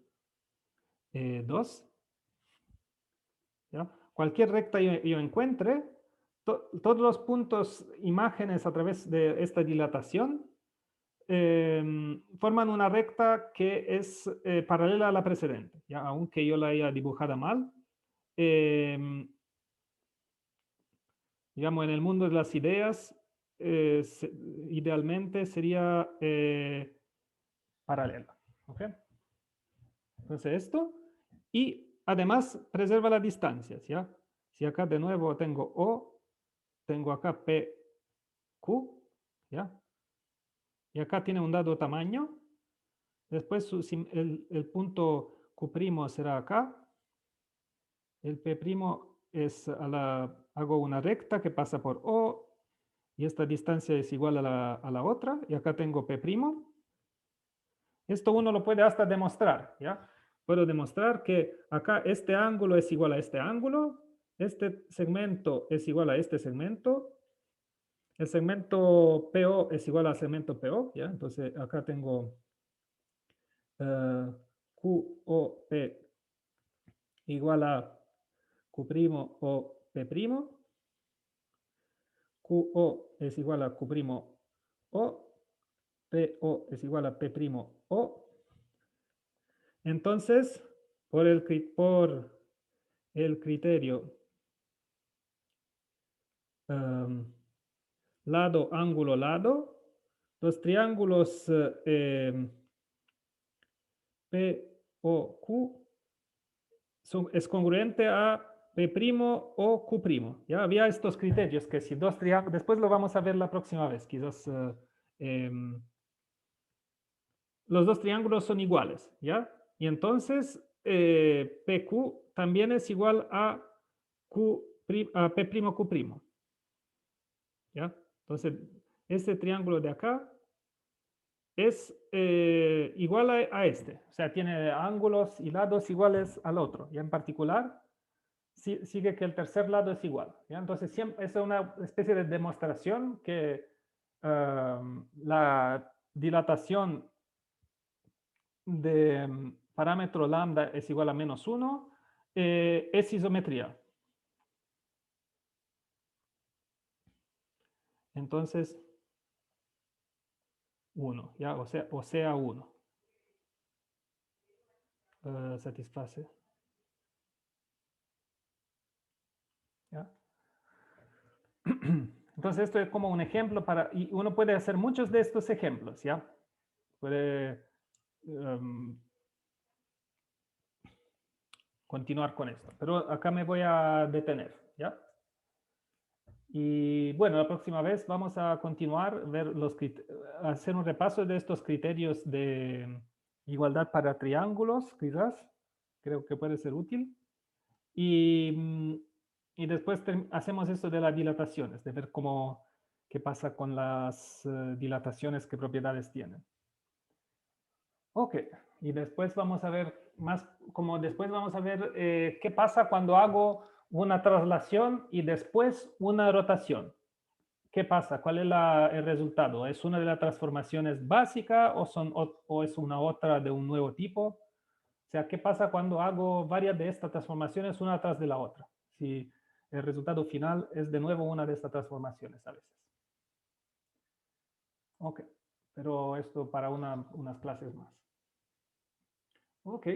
Speaker 1: 2. ¿Ya? Cualquier recta yo encuentre, todos los puntos, imágenes a través de esta dilatación, forman una recta que es paralela a la precedente, ¿ya? Aunque yo la haya dibujado mal. Digamos, en el mundo de las ideas, idealmente sería paralela. ¿Ok? Entonces esto. Y además preserva las distancias, ¿ya? Si acá de nuevo tengo O, tengo acá PQ, ¿ya? Y acá tiene un dado tamaño. Después el punto Q' será acá. El P' es hago una recta que pasa por O y esta distancia es igual a la otra. Y acá tengo P'. Esto uno lo puede hasta demostrar, ¿ya? Puedo demostrar que acá este ángulo es igual a este ángulo, este segmento es igual a este segmento, el segmento PO es igual al segmento PO, ¿ya? Entonces acá tengo QOP igual a Q' o P', QO es igual a Q' o, PO es igual a P' o. Entonces, por el criterio lado, ángulo, lado, los triángulos POQ es congruente a P' o Q'. Ya había estos criterios que si dos triángulos, después lo vamos a ver la próxima vez, quizás los dos triángulos son iguales, ¿ya? Y entonces PQ también es igual a, a P'Q', ¿ya? Entonces, este triángulo de acá es igual a este, o sea, tiene ángulos y lados iguales al otro, y en particular sigue que el tercer lado es igual, ¿ya? Entonces, siempre, es una especie de demostración que la dilatación de parámetro lambda es igual a -1, es isometría. Entonces, 1, ¿ya? O sea 1. Satisface. ¿Ya? Entonces, esto es como un ejemplo para, y uno puede hacer muchos de estos ejemplos, ¿ya? Puede continuar con esto, pero acá me voy a detener, ¿ya? Y bueno, la próxima vez vamos a continuar, hacer un repaso de estos criterios de igualdad para triángulos, quizás. Creo que puede ser útil. Y después hacemos esto de las dilataciones, de ver qué pasa con las dilataciones, qué propiedades tienen. Ok, y después vamos a ver después vamos a ver qué pasa cuando hago una traslación y después una rotación. ¿Qué pasa? ¿Cuál es el resultado? ¿Es una de las transformaciones básicas o es una otra de un nuevo tipo? O sea, ¿qué pasa cuando hago varias de estas transformaciones una tras de la otra? Si el resultado final es de nuevo una de estas transformaciones a veces. Ok, pero esto para unas clases más. Ok.